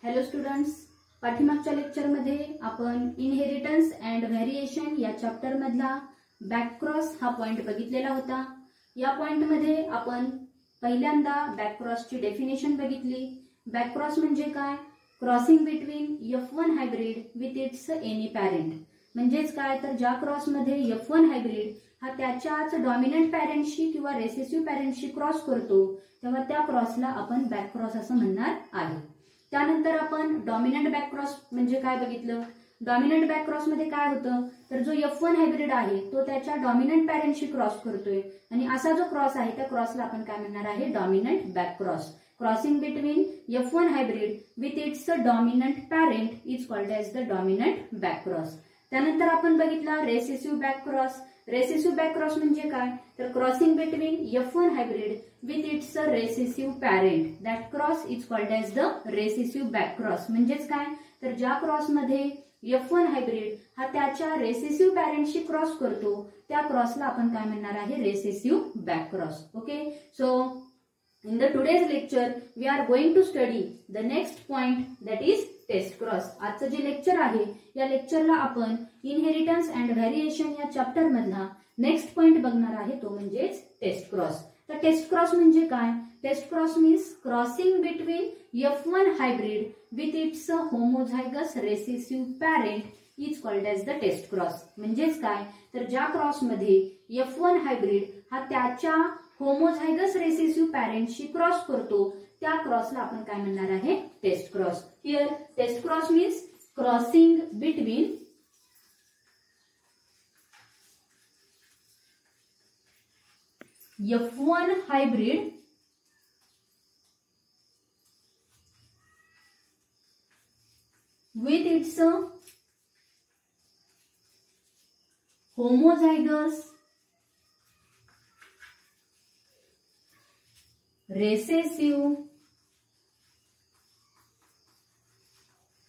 Hello students, पाठीमागच्या लेक्चरमध्ये आपण इनहेरिटन्स अँड व्हेरिएशन या चॅप्टर मधला बॅकक्रॉस हा पॉइंट बघितलेला होता। या पॉइंट मध्ये आपण पहिल्यांदा बॅकक्रॉसची डेफिनेशन बघितली। बॅकक्रॉस म्हणजे काय? Crossing between F1 hybrid with it's any parent. म्हणजेच काय तर ज्या क्रॉस मध्ये F1 हायब्रिड हा त्याच्याच डॉमिनंट पॅरेंटशी किंवा रेसेसिव्ह पॅरेंटशी क्रॉस करतो तेव्हा त्या क्रॉसला आपण बॅकक्रॉस असं म्हणणार आहे। त्यानंतर आपण डॉमिनंट बॅकक्रॉस म्हणजे काय बघितलं। डॉमिनंट बॅकक्रॉस मध्ये काय होतं तर जो F1 हायब्रिड आहे तो त्याच्या डॉमिनंट पॅरेंटशी क्रॉस करतोय आणि असा जो क्रॉस आहे त्या क्रॉसला आपण काय म्हणणार आहे? Dominant backcross. Crossing between F1 hybrid with its dominant parent is called as the dominant backcross. त्यानंतर आपण बघितला रेसेसिव्ह बॅकक्रॉस। रेसेसिव्ह बॅकक्रॉस म्हणजे काय तर crossing between F1 hybrid with its recessive parent, that cross is called as the recessive backcross. म्हणजेच काय तर ज्या क्रॉस मध्ये F1 हायब्रिड हा त्याच्या रेसेसिव्ह पॅरेंटशी क्रॉस करतो त्या क्रॉसला आपण काय म्हणणार आहे? Recessive backcross. Okay, so in the today's lecture we are going to study the next point, that is test cross. आजचं जे लेक्चर आहे या लेक्चरला आपण इनहेरिटन्स अँड व्हेरिएशन या चॅप्टर मधला नेक्स्ट पॉइंट बघणार आहे, तो म्हणजे टेस्ट क्रॉस। तर टेस्ट क्रॉस म्हणजे काय? Test cross means crossing between F1 hybrid with its homozygous recessive parent is called as the test cross. म्हणजेच काय तर ज्या क्रॉस मध्ये F1 हायब्रिड हा त्याच्या होमोझायगस रेसेसिव्ह पॅरेंटशी क्रॉस करतो त्या क्रॉसला आपण काय म्हणणार आहे? Test cross. Here test cross means crossing between F1 hybrid with its homozygous recessive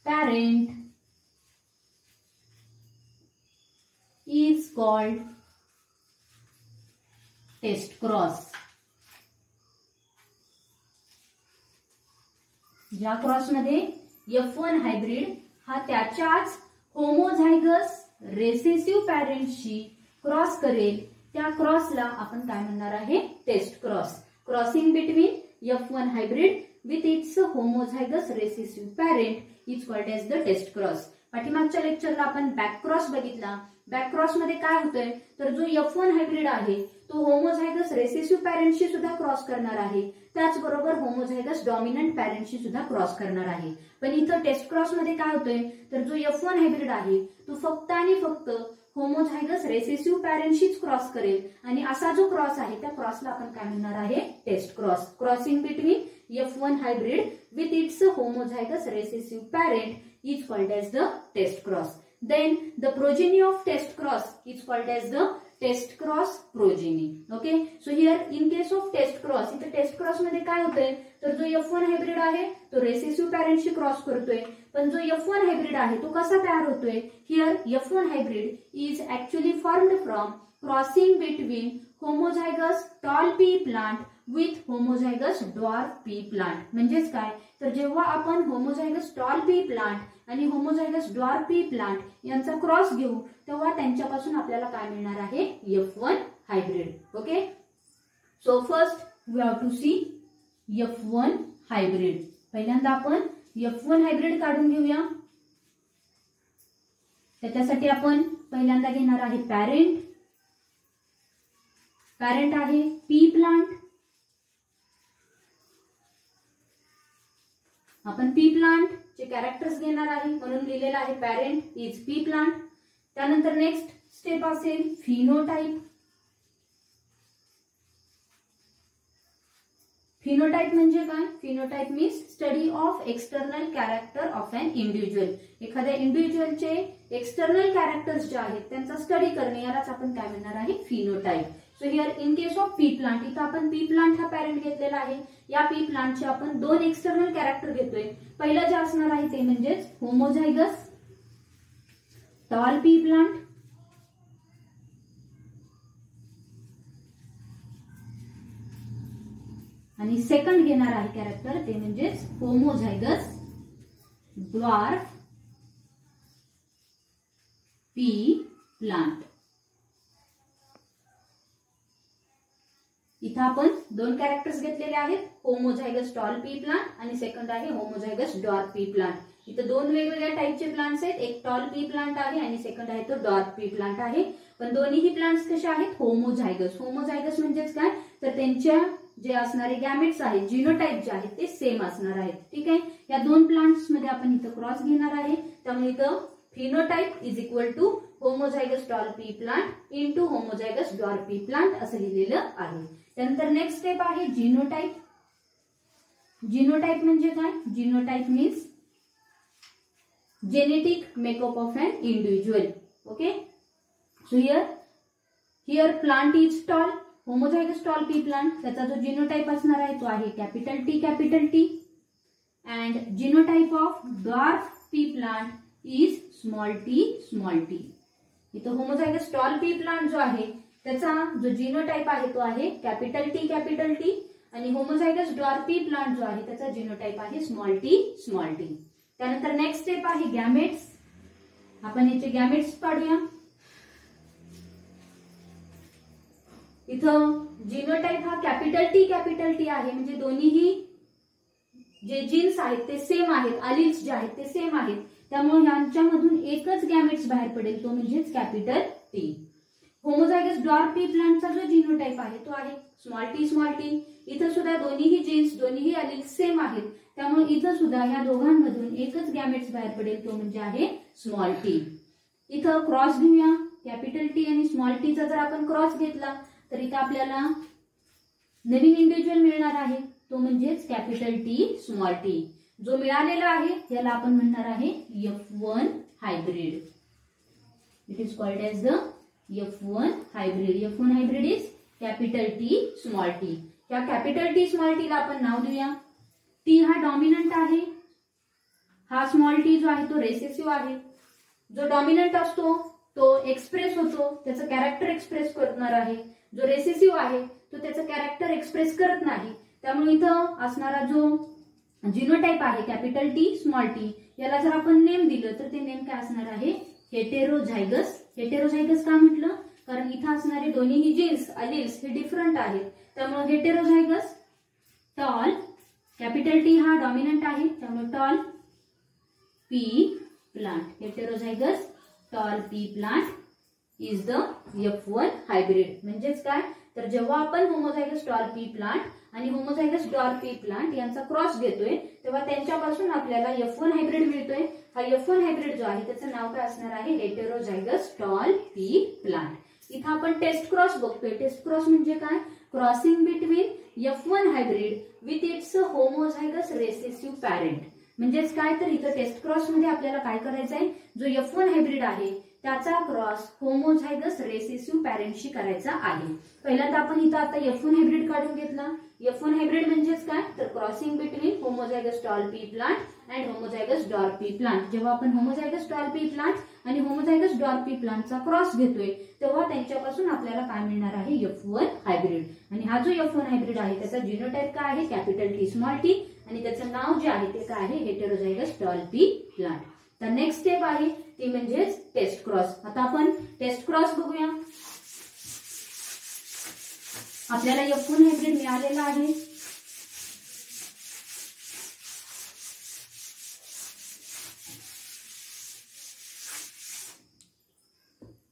parent is called test cross. ज्या क्रॉस मध्ये F1 हायब्रिड हा त्याच्याच होमोझायगस रेसेसिव्ह पॅरेंटशी क्रॉस करेल त्या क्रॉसला आपण काय म्हणणार आहे? Test cross. Crossing between F1 hybrid with its homozygous recessive parent is called as the test cross. पाठीमागच्या लेक्चरला आपण बॅकक्रॉस बघितला। बॅकक्रॉस मध्ये काय होतंय तर जो F1 हायब्रिड आहे तो होमोझायगस रेसेसिव्ह पॅरेंटशी सुद्धा क्रॉस करणार आहे, त्याचबरोबर होमोझायगस डॉमिनंट पॅरेंटशी सुद्धा क्रॉस करणार आहे। पण इथं टेस्ट क्रॉस मध्ये काय होतंय तर जो F1 हायब्रिड आहे तो फक्त आणि फक्त होमोझायगस रेसेसिव्ह पॅरेंटशीच क्रॉस करेल आणि असा जो क्रॉस आहे त्या क्रॉसला आपण काय म्हणणार आहे? Test cross. Crossing between F1 hybrid with its homozygous recessive parent is called as the test cross. Then the progeny of test cross is called as the test cross progeny. Okay, so here in case of test cross, इथे taste cross मध्ये काय होतंय तर जो F1 hybrid आहे तो recessive पॅरेंटशी cross करतोय, पण जो F1 हायब्रिड आहे तो कसा तयार होतोय? Here F1 hybrid is actually formed from crossing between homozygous tall pea plant with homozygous dwarf pea plant. म्हणजेच काय तर जेव्हा आपण होमोझायगस टॉल पी प्लांट आणि होमोझायगस ड्वार्फ पी प्लांट यांचा क्रॉस घेऊ तेव्हा त्यांच्यापासून आपल्याला काय मिळणार आहे? F1 hybrid. Okay, so first we have to see F1 hybrid. पहिल्यांदा आपण F1 हायब्रिड काढून घेऊया। त्याच्यासाठी आपण पहिल्यांदा घेणार आहे पॅरेंट। पॅरेंट आहे पी प्लांट। आपण पी प्लांट चे कॅरेक्टर्स घेणार आहे म्हणून लिहिलेलं आहे पॅरेंट इज पी प्लांट। त्यानंतर नेक्स्ट स्टेप असेल फिनोटाइप। फिनोटाइप म्हणजे काय? Phenotype means study of external character of an individual. एखाद्या इंडिव्हिज्युअलचे एक्सटर्नल कॅरेक्टर्स जे आहेत त्यांचा स्टडी करणे यालाच आपण काय म्हणणार आहे? Phenotype. So here in case of P plant इथं आपण पी प्लांट हा पॅरेंट घेतलेला आहे। या पी प्लांटचे आपण दोन एक्सटर्नल कॅरेक्टर घेतोय। पहिलं जे असणार आहे ते म्हणजेच होमोझायगस टॉल पी प्लांट आणि सेकंड घेणार आहे कॅरेक्टर ते म्हणजेच होमोझायगस dwarf pea plant. इथं आपण दोन कॅरेक्टर्स घेतलेले आहेत, होमोझायगस टॉल पी प्लांट आणि सेकंड आहे होमोझायगस डॉर्फ पी प्लांट. इथं दोन वेगवेगळ्या टाईपचे प्लांट्स आहेत, एक टॉल पी प्लांट आहे आणि सेकंड आहे तो डॉर्फ पी प्लांट आहे. पण दोन्हीही प्लांट्स कसे आहेत, होमोझायगस. होमोझायगस म्हणजेच काय, तर त्यांच्या जे असणारे गॅमेट्स आहेत, जिनोटाइप जे आहेत ते सेम असणार आहेत. ठीक आहे, या दोन प्लांट्स मध्ये आपण इथं क्रॉस घेणार आहे, त्यामुळे इथं phenotype is equal to homozygous tall pea plant into homozygous dwarf pea plant असं लिहिलेलं आहे. त्यानंतर नेक्स्ट स्टेप आहे जिनोटाइप. जिनोटाइप म्हणजे काय, genotype means genetic makeup of an individual. Okay, so here plant is tall, homozygous tall pea plant, त्याचा जो genotype असणार आहे तो आहे capital T. And genotype of dwarf pea plant is small T. इथं homozygous tall pea plant जो आहे त्याचा जो जिनोटाइप आहे तो आहे कॅपिटल टी आणि होमोझायगस डॉर्फ पी प्लांट जो आहे त्याचा जिनोटाइप आहे स्मॉल टी. त्यानंतर नेक्स्ट स्टेप आहे गॅमेट्स. आपण याचे गॅमेट्स काढूया. इथं जिनोटाइप हा कॅपिटल टी आहे, म्हणजे दोन्हीही जे जीन्स आहेत ते सेम आहेत, अलिल्स जे आहेत ते सेम आहेत, त्यामुळे यांच्यामधून एकच गॅमेट्स बाहेर पडेल, तो म्हणजेच capital T. Homozygous dwarf pea प्लांटचा जो जिनोटाइप आहे तो आहे स्मॉल टी. इथं सुद्धा दोन्हीही जीन्स, दोन्हीही अलिल्स सेम आहेत, त्यामुळे इथं सुद्धा या दोघांमधून एकच गॅमेट्स बाहेर पडेल, तो म्हणजे आहे स्मॉल टी. इथं क्रॉस घेऊया, कॅपिटल टी आणि स्मॉल टीचा जर आपण क्रॉस घेतला तर इथं आपल्याला नवीन इंडिव्हिज्युअल मिळणार आहे, तो म्हणजेच कॅपिटल टी स्मॉल टी. जो मिळालेला आहे याला आपण म्हणणार आहे F1 hybrid. It is called as the F1 hybrid. F1 hybrid is capital T small T. या कॅपिटल टी स्मॉल टीला आपण नाव देऊया. टी हा डॉमिनंट आहे, हा स्मॉल टी जो आहे तो रेसेसिव्ह आहे. जो डॉमिनंट असतो तो एक्सप्रेस होतो, त्याचं कॅरेक्टर एक्सप्रेस करणार आहे. जो रेसेसिव्ह आहे तो त्याचं कॅरेक्टर एक्सप्रेस करत नाही. त्यामुळे इथं असणारा जो जिनोटाइप आहे कॅपिटल टी स्मॉल टी, याला जर आपण नेम दिलं तर ते नेम काय असणार आहे, हेटेरोझायगस. हेटेरोझायगस का म्हटलं, कारण इथं असणारे दोन्हीही जीन्स अलिल्स हे डिफरंट आहेत, त्यामुळे हेटेरोझायगस टॉल. कॅपिटल टी हा डॉमिनंट आहे त्यामुळे tall pea plant. Heterozygous tall pea plant is the F1 hybrid. म्हणजेच काय, तर जेव्हा आपण होमोझायगस टॉल पी प्लांट आणि होमोझायगस डॉर्फ पी प्लांट यांचा क्रॉस घेतोय तेव्हा त्यांच्यापासून आपल्याला F1 हायब्रिड मिळतोय. हा F1 हायब्रिड जो आहे त्याचं नाव काय असणार आहे, हेटेरोझायगस टॉल पी प्लांट. इथं आपण टेस्ट क्रॉस बघतोय. टेस्ट क्रॉस म्हणजे काय, crossing between F1 hybrid with its homozygous recessive parent. म्हणजेच काय, तर इथं टेस्ट क्रॉस मध्ये आपल्याला काय करायचंय, जो F1 हायब्रिड आहे त्याचा क्रॉस होमोझायगस रेसेसिव्ह पॅरेंटशी करायचा आहे. पहिल्यांदा आपण इथं आता F1 हायब्रिड काढून घेतला. F1 हायब्रिड म्हणजेच काय, तर crossing between homozygous tall pea plant and homozygous dwarf pea plant. जेव्हा आपण होमोझायगस टॉल पी प्लांट आणि होमोझायगस डॉर्फ पी प्लांटचा क्रॉस घेतोय तेव्हा त्यांच्यापासून आपल्याला काय मिळणार आहे, F1 हायब्रिड. आणि हा जो F1 हायब्रिड आहे त्याचा जिनोटाइप काय आहे, कॅपिटल टी स्मॉल टी, आणि त्याचं नाव जे आहे ते काय आहे, हेटेरोझायगस टॉल पी प्लांट. तर नेक्स्ट स्टेप आहे ती म्हणजेच टेस्ट क्रॉस. आता आपण टेस्ट क्रॉस बघूया. आपल्याला F1 हायब्रिड मिळालेला आहे.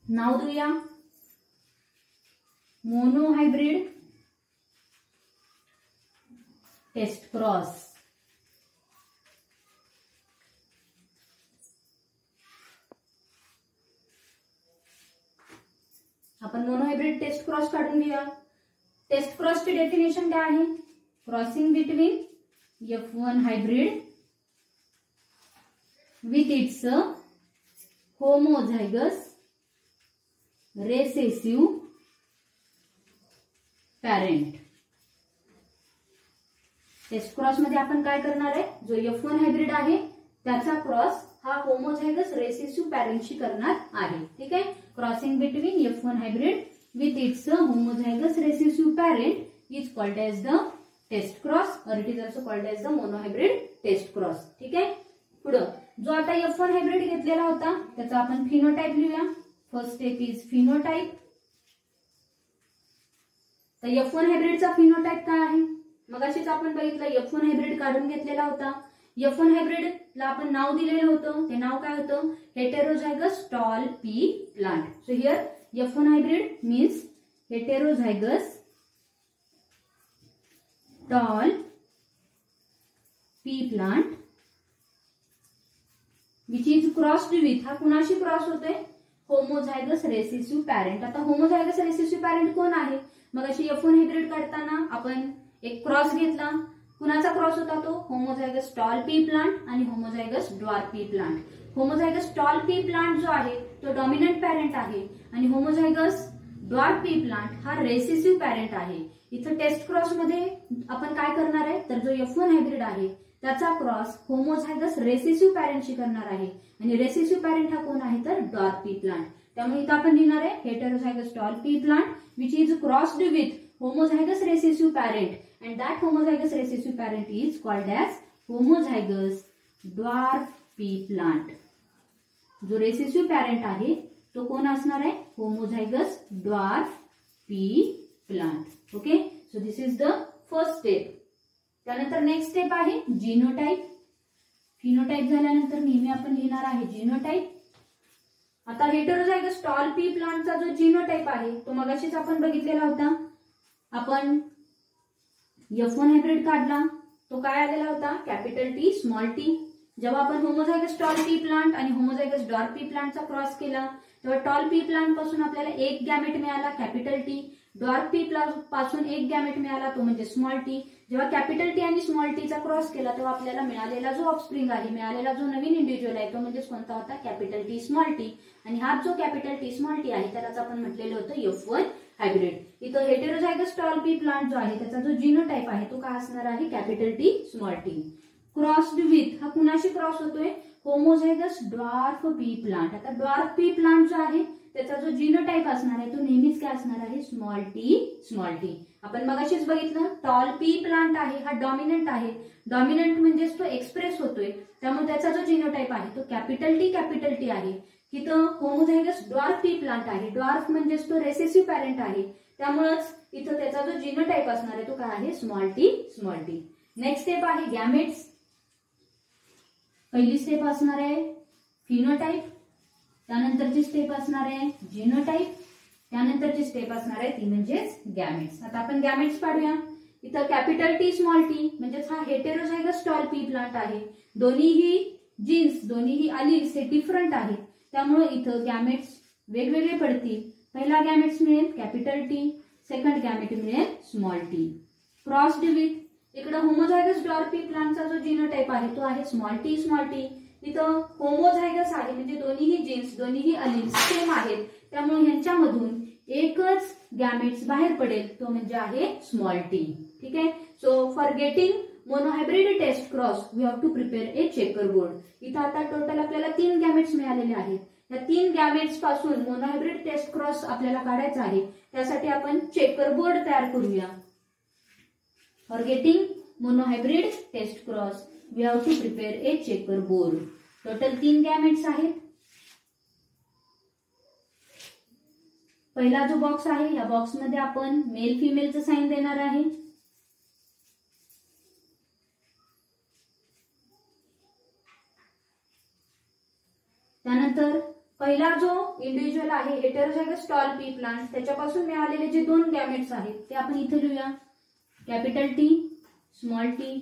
नाव देऊया मोनो हायब्रिड टेस्ट क्रॉस. आपण मोनो हायब्रिड टेस्ट क्रॉस काढून घेऊया. टेस्ट क्रॉसची डेफिनेशन काय आहे, crossing between F1 hybrid with its homozygous recessive parent. Test cross मध्ये आपण काय करणार आहे, जो F1 हायब्रिड आहे त्याचा क्रॉस हा होमोझायगस रेसेसिव्ह पॅरेंटशी करणार आहे. ठीक आहे, crossing between F1 hybrid with its homozygous recessive parent is called as the test cross or it is also called as the monohybrid test cross. ठीक आहे, पुढं जो आता F1 हायब्रिड घेतलेला होता त्याचा आपण फिनोटाइप लिहूया. First step is phenotype. तर F1 हायब्रिडचा फिनोटाइप काय आहे? मगाशीच आपण बघितलं F1 हायब्रिड काढून घेतलेला होता. F1 हायब्रिडला आपण नाव दिलेलं होतं. ते नाव काय होतं? Heterozygous tall pea plant. So here F1 hybrid means heterozygous tall pea plant which is crossed with, हा कुणाशी क्रॉस होतोय? Homozygous recessive parent. आता होमोझायगस रेसेसिव्ह पॅरेंट कोण आहे? मग अशी F1 हायब्रिड काढताना आपण एक क्रॉस घेतला. कुणाचा क्रॉस होता तो? होमोझायगस टॉल पी प्लांट आणि homozygous dwarf pea plant. Homozygous tall pea plant जो आहे तो डॉमिनंट पॅरेंट आहे आणि होमोझायगस ड्वार्फ पी प्लांट हा रेसेसिव्ह पॅरेंट आहे. इथं टेस्ट क्रॉस मध्ये आपण काय करणार आहे? तर जो F1 हायब्रिड आहे त्याचा क्रॉस होमोझायगस रेसेसिव्ह पॅरेंटशी करणार आहे आणि रेसेसिव्ह पॅरेंट हा कोण आहे? तर ड्वार्फ पी प्लांट. त्यामुळे इथं आपण लिहिणार आहे heterozygous tall pea plant which is crossed with homozygous recessive parent and that homozygous recessive parent is called as homozygous dwarf pea plant. जो रेसेसिव्ह पॅरेंट आहे तो कोण असणार आहे? Homozygous dwarf pea plant. Okay, so this is the first step. त्यानंतर next step आहे genotype. Phenotype झाल्यानंतर नेहमी आपण लिहिणार आहे जिनोटाइप. आता हेटेरोझायगस टॉल पी प्लांटचा जो जिनोटाइप आहे तो मगाशीच आपण बघितलेला होता. आपण F1 हायब्रिड काढला तो काय आलेला होता? Capital T small T. जेव्हा आपण होमोझायगस टॉल पी प्लांट आणि होमोझायगस ड्वार्फ पी प्लांटचा क्रॉस केला तेव्हा टॉल पी प्लांट पासून आपल्याला एक गॅमेट मिळाला कॅपिटल टी. ड्वार्फ पी पासून एक गॅमेट मिळाला तो म्हणजे स्मॉल टी. जेव्हा कॅपिटल टी आणि स्मॉल टीचा क्रॉस केला तेव्हा आपल्याला मिळालेला जो ऑफस्प्रिंग आहे, मिळालेला जो नवीन इंडिव्हिज्युअल आहे तो म्हणजे कोणता होता? Capital T small T. आणि हा जो कॅपिटल टी स्मॉल टी आहे त्यालाच आपण म्हटलेलं होतं F1 हायब्रिड. इथं हेटेरोझायगस टॉल पी प्लांट जो आहे त्याचा जो जिनोटाइप आहे तो काय असणार आहे? Capital T small T. Crossed with हा कुणाशी क्रॉस होतोय? Homozygous dwarf pea plant. आता ड्वार्फ पी प्लांट जो आहे त्याचा जो जिनोटाइप असणार आहे तो नेहमीच काय असणार आहे? Small T small T. आपण मगाशीच बघितलं टॉल पी प्लांट आहे हा डॉमिनंट आहे. डॉमिनंट म्हणजेच तो एक्सप्रेस होतोय त्यामुळे त्याचा जो जिनोटाइप आहे तो कॅपिटल टी आहे. इथं होमोझायगस ड्वार्फ पी प्लांट आहे. ड्वार्फ म्हणजेच तो रेसेसिव्ह पॅरेंट आहे त्यामुळेच इथं त्याचा जो जिनोटाइप असणार आहे तो काय आहे? Small T small T. Next step आहे गॅमेट्स. पहिली स्टेप असणार आहे फिनोटाइप. त्यानंतरची स्टेप असणार आहे जिनोटाइप. त्यानंतरची स्टेप असणार आहे ती म्हणजेच गॅमेट्स. आता आपण गॅमेट्स पाडूया. इथं कॅपिटल टी स्मॉल टी म्हणजेच हा हेटेरोझायगस टॉल पी प्लांट आहे. दोन्हीही जीन्स, दोन्हीही अलिल्स हे डिफरंट आहेत त्यामुळे इथं गॅमेट्स वेगवेगळे पडतील. पहिला गॅमेट्स मिळेल कॅपिटल टी, सेकंड गॅमेट मिळेल स्मॉल टी. क्रॉस्ड विथ इकडे होमोझायगस ड्वार्फ पी प्लांटचा जो जिनोटाइप आहे तो आहे स्मॉल टी स्मॉल टी. इथं होमोझायगस आहे म्हणजे दोन्हीही जीन्स, दोन्हीही अलिल्स सेम आहेत त्यामुळे ह्यांच्यामधून एकच गॅमेट्स बाहेर पडेल तो म्हणजे आहे स्मॉल टी. ठीक आहे. So for getting monohybrid test cross we have to prepare a checker board. इथं आता टोटल आपल्याला 3 गॅमेट्स मिळालेले आहेत. या 3 गॅमेट्स पासून मोनोहायब्रिड टेस्ट क्रॉस आपल्याला काढायचा आहे. त्यासाठी आपण चेकर बोर्ड तयार करूया. For getting monohybrid test cross we have to prepare a checker board. Total 3 gametes आहेत. पहिला जो बॉक्स आहे या बॉक्समध्ये आपण मेल फिमेलचं साइन देणार आहे. त्यानंतर पहिला जो इंडिव्हिज्युअल आहे हेटेरोझायगस टॉल पी प्लांट त्याच्यापासून मिळालेले जे 2 गॅमेट्स आहेत ते आपण इथे लिहूया capital T small T.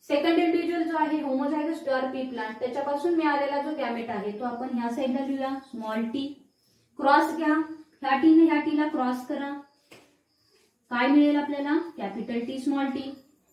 Second individual जो आहे होमोझायगस ड्वार्फ पी प्लांट त्याच्यापासून मिळालेला जो गॅमेट आहे तो आपण ह्या साईडला लिहूया स्मॉल टी. क्रॉस घ्या, ह्या टीने ह्या टीला क्रॉस करा. काय मिळेल आपल्याला? Capital T small T.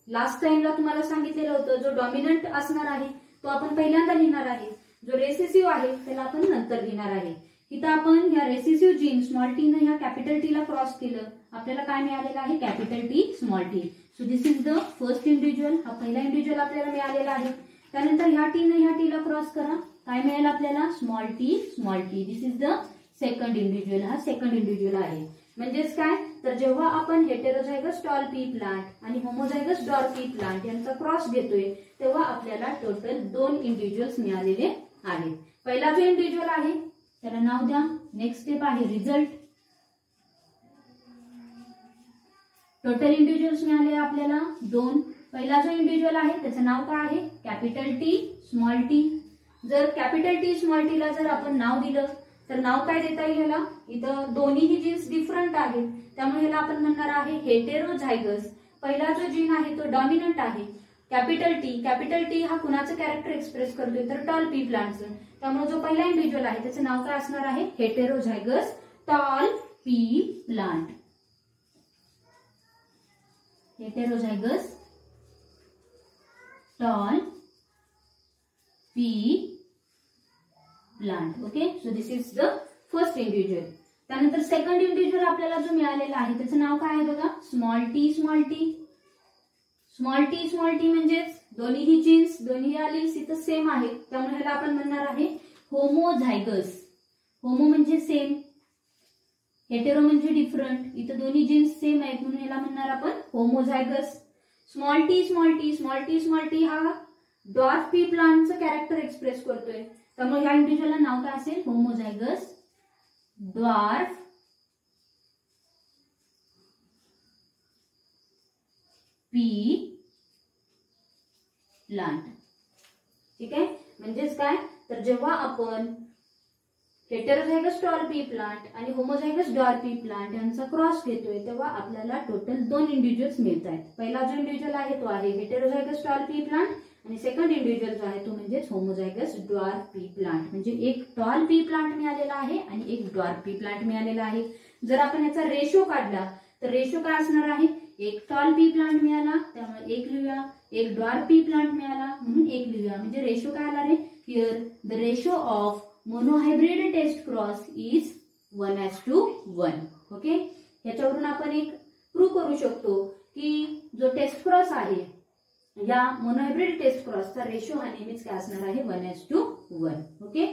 Last टाइमला तुम्हाला सांगितलेलं होतं जो डॉमिनंट असणार आहे तो आपण पहिल्यांदा लिहिणार आहे, जो रेसेसिव्ह आहे त्याला आपण नंतर लिहिणार आहे. इथं आपण ह्या रेसेसिव्ह जीन स्मॉल टी ने ह्या कॅपिटल टी ला क्रॉस केलं, आपल्याला काय मिळालेलं आहे? Capital T small T. So this is the first individual. हा पहिला इंडिव्हिज्युअल आपल्याला मिळालेला आहे. त्यानंतर ह्या टी ने ह्या टी ला क्रॉस करा, काय मिळेल आपल्याला? Small T small T. This is the second individual. हा सेकंड इंडिव्हिज्युअल आहे. म्हणजेच काय तर जेव्हा आपण हेटेरोझायगस टॉल पी प्लांट आणि होमोझायगस डॉर्फ पी प्लांट यांचा क्रॉस घेतोय तेव्हा आपल्याला टोटल 2 इंडिव्हिज्युअल्स मिळालेले आहेत. पहिला जो इंडिव्हिज्युअल आहे त्याला नाव द्या. नेक्स्ट स्टेप आहे रिझल्ट. टोटल इंडिव्हिज्युअल्स मिळाले आपल्याला 2. पहिला जो इंडिव्हिज्युअल आहे त्याचं नाव काय आहे? Capital T small T. जर कॅपिटल टी स्मॉल टी ला जर आपण नाव दिलं तर नाव काय देता येईल याला? इथं दोन्हीही जीन्स डिफरंट आहेत त्यामुळे याला आपण म्हणणार आहे हेटेरोझायगस. पहिला जो जीन आहे तो डॉमिनंट आहे. कॅपिटल टी हा कुणाचं कॅरेक्टर एक्सप्रेस करतोय तर टॉल पी प्लांटचं. त्यामुळे जो पहिला इंडिव्हिज्युअल आहे त्याचं नाव काय असणार आहे? Heterozygous tall pea plant. Heterozygous tall pea plant. Okay, so this is the first individual. त्यानंतर सेकंड इंडिव्हिज्युअल आपल्याला जो मिळालेला आहे त्याचं नाव काय आहे बघा? Small T small T. Small T म्हणजेच दोन्हीही जीन्स दोन्ही अलील्स इथं सेम आहेत त्यामुळे ह्याला आपण म्हणणार आहे होमोझायगस. होमो म्हणजे सेम, हेटेरो म्हणजे डिफरंट. इथं दोन्ही जीन्स सेम आहेत म्हणून ह्याला म्हणणार आपण होमोझायगस. स्मॉल टी हा डॉर्फ पी प्लांटचं कॅरेक्टर एक्सप्रेस करतोय त्यामुळे या इंडिव्हिज्युअलला नाव काय असेल? Homozygous dwarf pea plant. ठीक आहे, म्हणजेच काय तर जेव्हा आपण हेटेरोझायगस टॉल पी प्लांट आणि होमोझायगस डॉर्फ पी प्लांट यांचा क्रॉस घेतोय तेव्हा आपल्याला टोटल 2 इंडिव्हिज्युअल्स मिळत आहेत. पहिला जो इंडिव्हिज्युअल आहे तो आहे हेटेरोझायगस टॉल पी प्लांट आणि सेकंड इंडिव्हिज्युअल जो आहे तो म्हणजे होमोझायगस डॉर्फ पी प्लांट. म्हणजे एक टॉल पी प्लांट मिळालेला आहे आणि एक डॉर्फ पी प्लांट मिळालेला आहे. जर आपण याचा रेशो काढला तर रेशो काय असणार आहे? एक टॉल पी प्लांट मिळाला त्यामुळे 1 लिहूया, एक डॉर्फ पी प्लांट मिळाला म्हणून 1 लिहूया. म्हणजे रेशो काय आला रे? Here the ratio of monohybrid test cross is 1:1. Okay, याच्यावरून आपण एक प्रूव्ह करू शकतो की जो टेस्ट क्रॉस आहे या मोनोहायब्रिड टेस्ट क्रॉसचा रेशो हा नेहमीच काय असणार आहे? 1:1. ओके,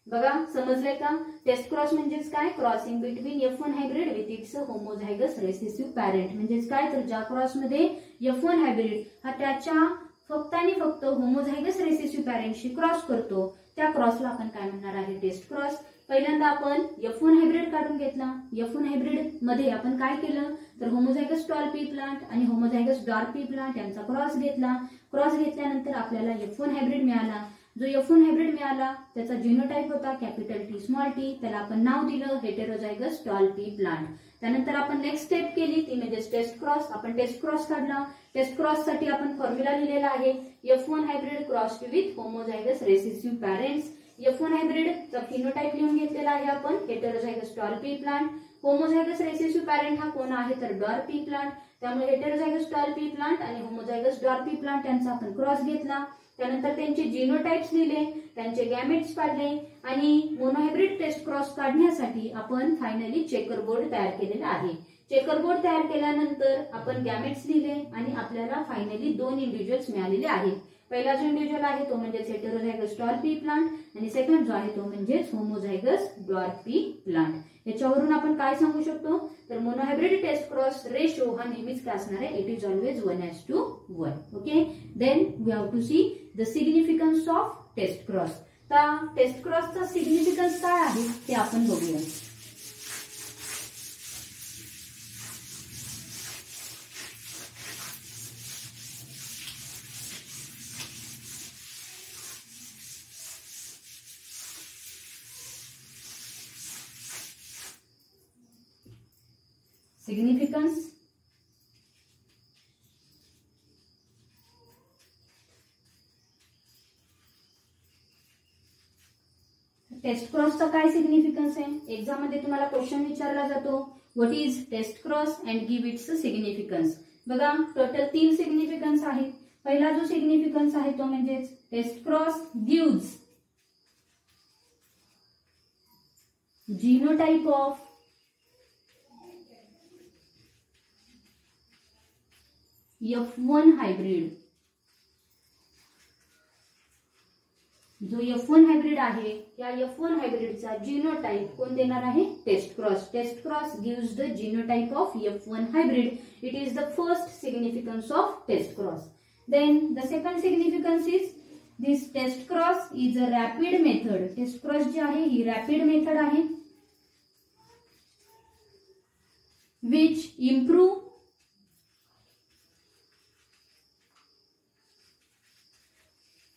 बघा समजलंय का? टेस्ट क्रॉस म्हणजेच काय? Crossing between F1 hybrid with its homozygous recessive parent. म्हणजेच काय तर ज्या क्रॉसमध्ये F1 हायब्रिड हा त्याच्या फक्त आणि फक्त होमोझायगस रेसेसिव्ह पॅरेंटशी क्रॉस करतो त्या क्रॉसला आपण काय म्हणणार आहे? Test cross. पहिल्यांदा आपण F1 हायब्रिड काढून घेतला. F1 हायब्रिड मध्ये आपण काय केलं तर होमोझायगस टॉल पी प्लांट आणि होमोझायगस डॉर्फ पी प्लांट यांचा क्रॉस घेतला. क्रॉस घेतल्यानंतर आपल्याला F1 हायब्रिड मिळाला. जो F1 हायब्रिड मिळाला त्याचा जिनोटाइप होता कॅपिटल टी स्मॉल टी. त्याला आपण नाव दिलं हेटेरोझायगस टॉल पी प्लांट. त्यानंतर आपण नेक्स्ट स्टेप केली ती म्हणजे टेस्ट क्रॉस. आपण टेस्ट क्रॉस काढला. टेस्ट क्रॉस साठी आपण फॉर्म्युला लिहिलेला आहे F1 hybrid crossed with homozygous recessive parents. F1 हायब्रिडचा फिनोटाइप लिहून घेतलेला आहे आपण heterozygous tall pea plant. Homozygous recessive parent हा कोण आहे तर डॉर्फ पी प्लांट. त्यामुळे हेटेरोझायगस टॉल पी प्लांट आणि होमोझायगस डॉर्फ पी प्लांट यांचा आपण क्रॉस घेतला. त्यानंतर त्यांचे जिनोटाइप्स लिहिले, त्यांचे गॅमेट्स काढले आणि मोनोहायब्रिड टेस्ट क्रॉस काढण्यासाठी आपण फायनली चेकर बोर्ड तयार केलेला आहे. चेकर बोर्ड तयार केल्यानंतर आपण गॅमेट्स लिहिले आणि आपल्याला फायनली 2 इंडिव्हिज्युअल्स मिळालेले आहेत. पहिला जो इंडिव्हिज्युअल आहे तो म्हणजे हेटेरोझायगस टॉल पी प्लांट आणि सेकंड जो आहे तो म्हणजे होमोझायगस डॉर्फ पी प्लांट. याच्यावरून आपण काय सांगू शकतो तर मोनोहायब्रिड टेस्ट क्रॉस रेशो हा नेहमीच काय असणार आहे? It is always 1:1. Okay, then we have to see the significance of test cross. तर टेस्ट क्रॉसचा सिग्निफिकन्स काय आहे ते आपण बघूया. सिग्निफिकन्स टेस्ट क्रॉसचा काय सिग्निफिकन्स आहे? एक्झाम मध्ये तुम्हाला क्वेश्चन विचारला जातो what is test cross and give its significance. बघा टोटल 3 सिग्निफिकन्स आहेत. पहिला जो सिग्निफिकन्स आहे तो म्हणजे test cross gives genotype of F1 hybrid. जो F1 हायब्रिड आहे या F1 हायब्रिडचा जीनोटाइप कोण देणार आहे? Test cross. Test cross gives the genotype of F1 hybrid. It is the first significance of test cross. Then the second significance is this test cross is a rapid method. Test cross जी आहे ही rapid method आहे which improve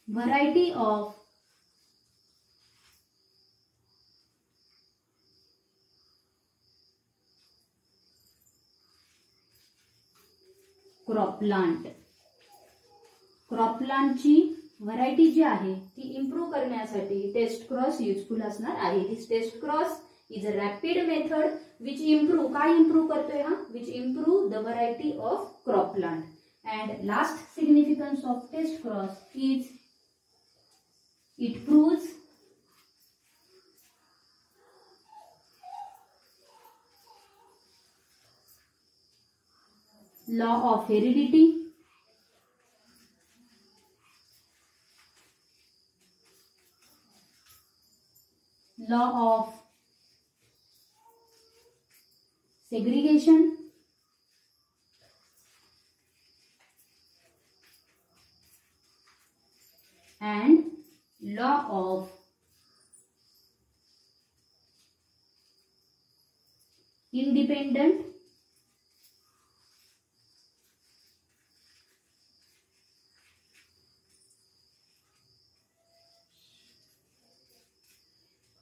variety of crop plant. Crop प्लांटची variety जी आहे ती improve करण्यासाठी test cross useful असणार आहे. This test cross is a rapid method which improve, काय इम्प्रूव्ह करतोय हा? Which improve the variety of crop plant. And last significance of test cross is it proves law of heredity, law of segregation, and law of independent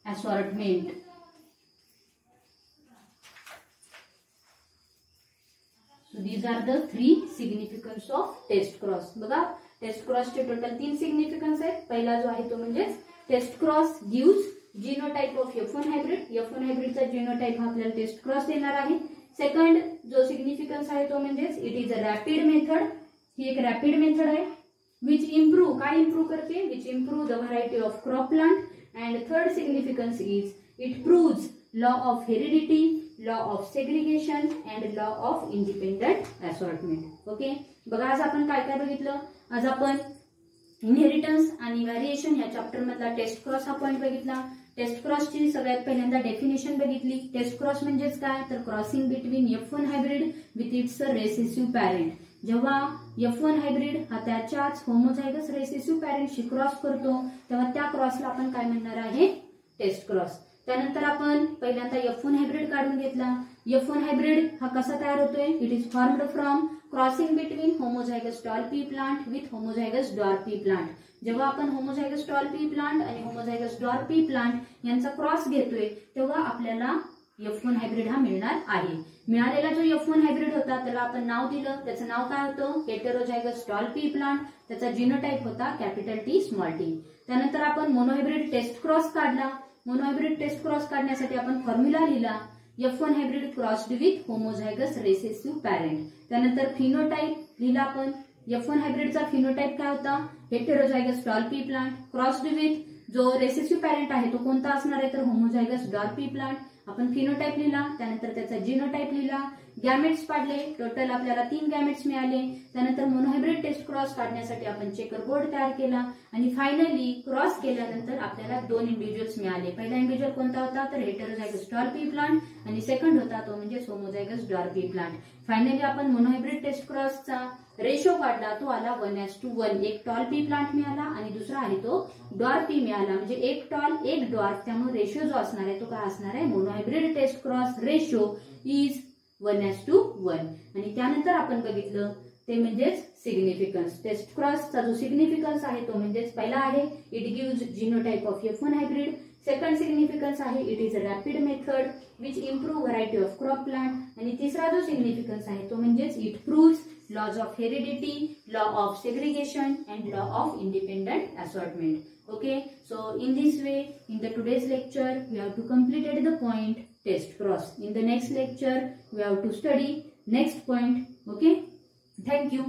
assortment. So these are the three significance of test cross. बघा test क्रॉसचे total 3 significance आहेत. पहिला जो आहे तो म्हणजे test cross gives genotype of F1 hybrid. F1 हायब्रिडचा genotype हा आपल्याला टेस्ट क्रॉस देणार आहे. सेकंड जो सिग्निफिकन्स आहे तो म्हणजे it is a rapid method. ही एक रॅपिड मेथड आहे विच इम्प्रूव्ह, काय इम्प्रूव्ह करते? Which improve the variety of crop plant. And third significance is it proves law of heredity, law of segregation and law of independent assortment. Okay, बघा आज आपण काय काय बघितलं. आज आपण इनहेरिटन्स आणि व्हॅरिएशन या चॅप्टर मधला टेस्ट क्रॉस हा पॉइंट बघितला. टेस्ट क्रॉसची सगळ्यात पहिल्यांदा डेफिनेशन बघितली. टेस्ट क्रॉस म्हणजेच काय? तर crossing between F1 hybrid with its recessive parent. जेव्हा F1 हायब्रिड हा त्याच्याच होमोझायगस रेसेसिव्ह पॅरेंटशी क्रॉस करतो तेव्हा त्या क्रॉसला आपण काय म्हणणार आहे? Test cross. त्यानंतर आपण पहिल्यांदा F1 हायब्रिड काढून घेतला. F1 हायब्रिड हा कसा तयार होतोय? It is formed from crossing between homozygous tall pea plant with homozygous dwarf pea plant. जेव्हा आपण होमोझायगस टॉल पी प्लांट आणि होमोझायगस डॉर्फ पी प्लांट यांचा क्रॉस घेतोय तेव्हा आपल्याला F1 हायब्रिड हा मिळणार आहे. मिळालेला जो F1 हायब्रिड होता त्याला आपण नाव दिलं. त्याचं नाव काय होतं? Heterozygous tall pea plant. त्याचा जीनोटाइप होता कॅपिटल टी स्मॉल टी. त्यानंतर आपण मोनोहायब्रिड टेस्ट क्रॉस काढला. मोनोहायब्रिड टेस्ट क्रॉस काढण्यासाठी आपण फॉर्म्युला लिहिला F1 hybrid crossed with homozygous recessive parent. त्यानंतर फिनोटाइप लिहिला आपण. F1 हायब्रिडचा फिनोटाइप काय होता? Heterozygous tall pea plant crossed with जो रेसेसिव्ह पॅरेंट आहे तो कोणता असणार आहे? तर होमोझायगस डॉर्फ पी प्लांट. आपण फिनोटाइप लिहिला. त्यानंतर त्याचा जीनोटाइप लिहिला. गॅमेट्स पाडले. टोटल आपल्याला 3 गॅमेट्स मिळाले. त्यानंतर मोनोहायब्रिड टेस्ट क्रॉस काढण्यासाठी आपण चेकर बोर्ड तयार केला आणि फायनली क्रॉस केल्यानंतर आपल्याला 2 इंडिव्हिज्युअल्स मिळाले. पहिला इंडिव्हिज्युअल कोणता होता? तर हेटेरोझायगस डॉर्फ पी प्लांट आणि सेकंड होता तो म्हणजे homozygous dwarf pea plant. Finally आपण मोनोहायब्रिड टेस्ट क्रॉसचा रेशो काढला. तो आला 1:1. एक टॉल पी प्लांट मिळाला आणि दुसरा आहे तो डॉर्फ पी मिळाला. म्हणजे एक टॉल एक डॉर्फ. त्यामुळे रेशो जो असणार आहे तो काय असणार आहे? Monohybrid test cross ratio is 1:1. आणि त्यानंतर आपण बघितलं ते म्हणजेच सिग्निफिकन्स. टेस्ट क्रॉसचा जो सिग्निफिकन्स आहे तो म्हणजेच पहिला आहे it gives genotype of F1 hybrid. Second significance आहे it is a rapid method which improve variety of crop plant. आणि तिसरा जो सिग्निफिकन्स आहे तो म्हणजेच it proves laws of heredity, law of segregation and law of independent assortment. Okay, so in this way in the today's lecture we have to completed the point test cross. In the next lecture we have to study next point. Okay, thank you.